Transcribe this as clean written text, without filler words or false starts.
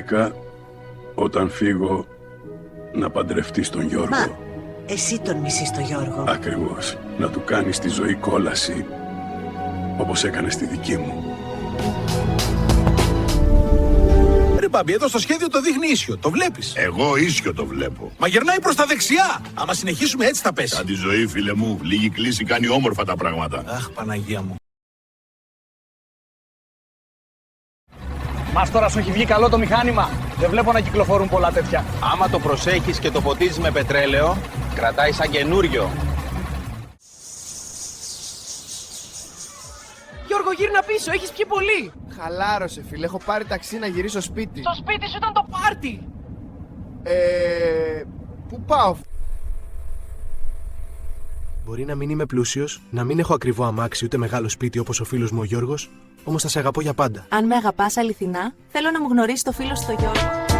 γυναίκα όταν φύγω να παντρευτείς τον Γιώργο. Μα, εσύ τον μισείς τον Γιώργο. Ακριβώς. Να του κάνεις τη ζωή κόλαση, όπως έκανες τη δική μου. Ρε Μπάμπη, εδώ στο σχέδιο το δείχνει ίσιο. Το βλέπεις. Εγώ ίσιο το βλέπω. Μα γερνάει προς τα δεξιά. Άμα συνεχίσουμε έτσι θα πέσει. Σαν τη ζωή, φίλε μου. Λίγη κλίση κάνει όμορφα τα πράγματα. Αχ, Παναγία μου. Μας τώρα σου έχει βγει καλό το μηχάνημα. Δεν βλέπω να κυκλοφορούν πολλά τέτοια. Άμα το προσέχεις και το ποτίζεις με πετρέλαιο, κρατάει σαν καινούριο. Γιώργο, γύρνα πίσω, έχεις πιει πολύ. Χαλάρωσε, φίλε. Έχω πάρει ταξί να γυρίσω σπίτι. Στο σπίτι σου ήταν το πάρτι. Πού πάω? Μπορεί να μην είμαι πλούσιος, να μην έχω ακριβό αμάξι ούτε μεγάλο σπίτι όπως ο φίλος μου ο Γιώργος, όμως θα σε αγαπώ για πάντα. Αν με αγαπάς αληθινά, θέλω να μου γνωρίσεις το φίλο σου το Γιώργο.